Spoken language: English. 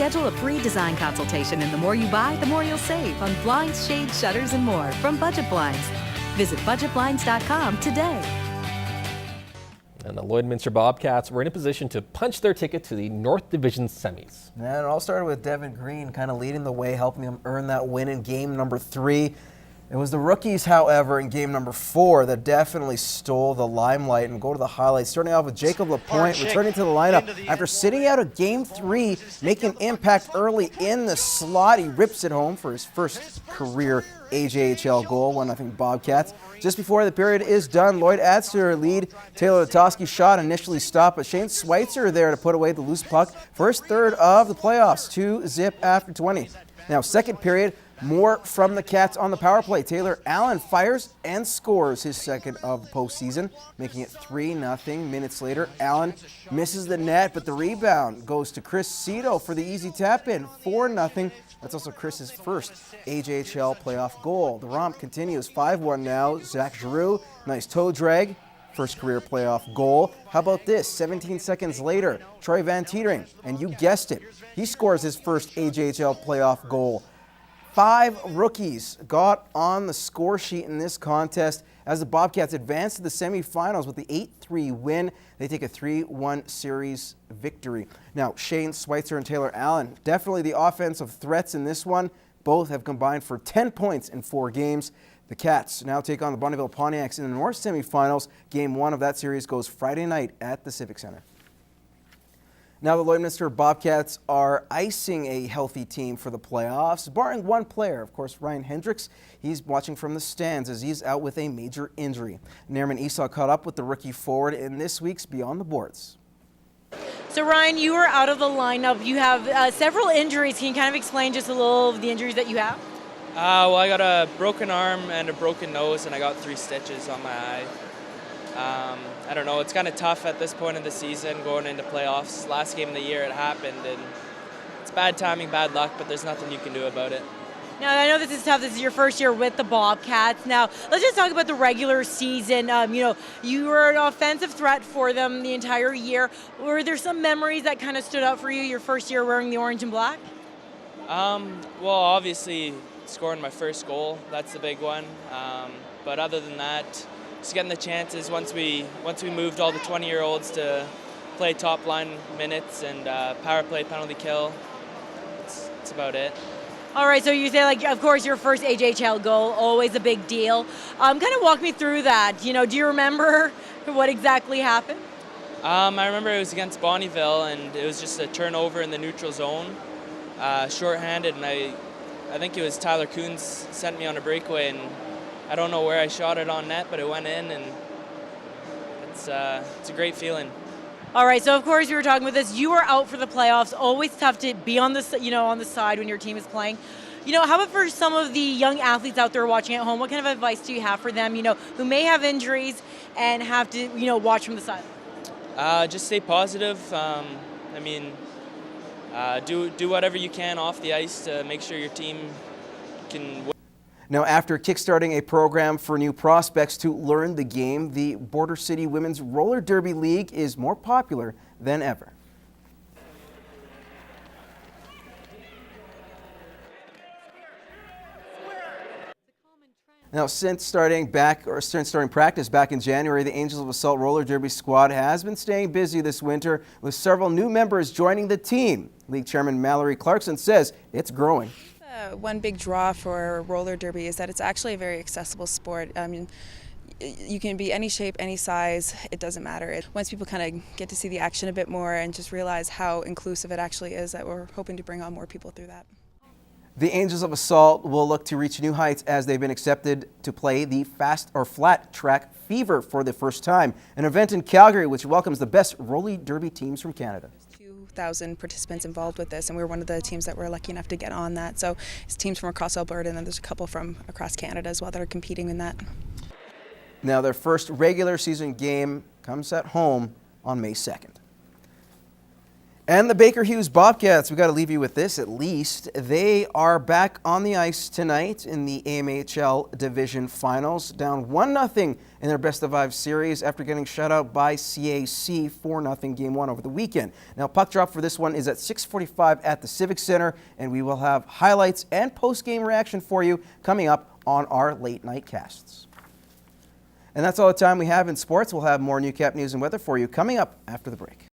Schedule a free design consultation, and the more you buy, the more you'll save on blinds, shades, shutters, and more from Budget Blinds. Visit budgetblinds.com today. And the Lloydminster Bobcats were in a position to punch their ticket to the North Division semis. And it all started with Devin Green kind of leading the way, helping them earn that win in game number 3. It was the rookies, however, in game number 4 that definitely stole the limelight. And go to the highlights, starting off with Jacob Lapointe returning to the lineup after sitting out of game 3, making impact early in the slot. He rips it home for his first career AJHL goal, 1-0 Bobcats. Just before the period is done, Lloyd adds to their lead. Taylor Latosky's shot initially stopped, but Shane Schweitzer there to put away the loose puck. First third of the playoffs, 2-0 after 20. Now, second period, more from the Cats on the power play. Taylor Allen fires and scores his second of the postseason, making it 3-0. Minutes later, Allen misses the net, but the rebound goes to Chris Cito for the easy tap-in, 4-0. That's also Chris's first AJHL playoff goal. The romp continues, 5-1 now. Zach Giroux, nice toe drag, first career playoff goal. How about this? 17 seconds later, Troy Van Teetering, and you guessed it, he scores his first AJHL playoff goal. 5 rookies got on the score sheet in this contest as the Bobcats advance to the semifinals with the 8-3 win. They take a 3-1 series victory. Now, Shane Schweitzer and Taylor Allen, definitely the offensive threats in this one. Both have combined for 10 points in 4 games. The Cats now take on the Bonneville Pontiacs in the North semifinals. Game 1 of that series goes Friday night at the Civic Center. Now the Lloydminster Bobcats are icing a healthy team for the playoffs, barring one player, of course, Ryan Hendrix. He's watching from the stands as he's out with a major injury. Nairman Esau caught up with the rookie forward in this week's Beyond the Boards. So Ryan, you are out of the lineup. You have several injuries. Can you kind of explain just a little of the injuries that you have? Well, I got a broken arm and a broken nose, and I got 3 stitches on my eye. I don't know, it's kind of tough at this point in the season going into playoffs. Last game of the year it happened, and it's bad timing, bad luck, but there's nothing you can do about it. Now, I know this is tough. This is your first year with the Bobcats. Now, let's just talk about the regular season. You were an offensive threat for them the entire year. Were there some memories that kind of stood out for you your first year wearing the orange and black? Well, obviously scoring my first goal, that's the big one. But other than that, just getting the chances once we moved all the 20-year-olds to play top line minutes and power play, penalty kill. It's about it. All right, so you say, like, of course, your first AJHL goal, always a big deal. Kind of walk me through that. Do you remember what exactly happened? I remember it was against Bonneville, and it was just a turnover in the neutral zone, shorthanded, and I think it was Tyler Coons sent me on a breakaway, and I don't know where I shot it on net, but it went in, and it's a great feeling. All right, so of course we were talking about this. You are out for the playoffs. always tough to be on the on the side when your team is playing. How about for some of the young athletes out there watching at home? What kind of advice do you have for them? Who may have injuries and have to watch from the side. Just stay positive. Do whatever you can off the ice to make sure your team can win. Now, after kickstarting a program for new prospects to learn the game, the Border City Women's Roller Derby League is more popular than ever. Now, since starting practice back in January, the Angels of Assault Roller Derby squad has been staying busy this winter with several new members joining the team. League Chairman Mallory Clarkson says it's growing. One big draw for roller derby is that it's actually a very accessible sport. You can be any shape, any size, it doesn't matter. Once people kind of get to see the action a bit more and just realize how inclusive it actually is, that we're hoping to bring on more people through that. The Angels of Assault will look to reach new heights as they've been accepted to play the flat track Fever for the first time, an event in Calgary which welcomes the best roller derby teams from Canada. 2,000 participants involved with this, and we were one of the teams that were lucky enough to get on that. So it's teams from across Alberta, and then there's a couple from across Canada as well that are competing in that. Now their first regular season game comes at home on May 2nd. And the Baker Hughes Bobcats, we got to leave you with this at least. They are back on the ice tonight in the AMHL Division Finals, down 1-0 in their best-of-5 series after getting shut out by CAC 4-0 Game 1 over the weekend. Now, puck drop for this one is at 6:45 at the Civic Center, and we will have highlights and post-game reaction for you coming up on our late-night casts. And that's all the time we have in sports. We'll have more Newcap news and weather for you coming up after the break.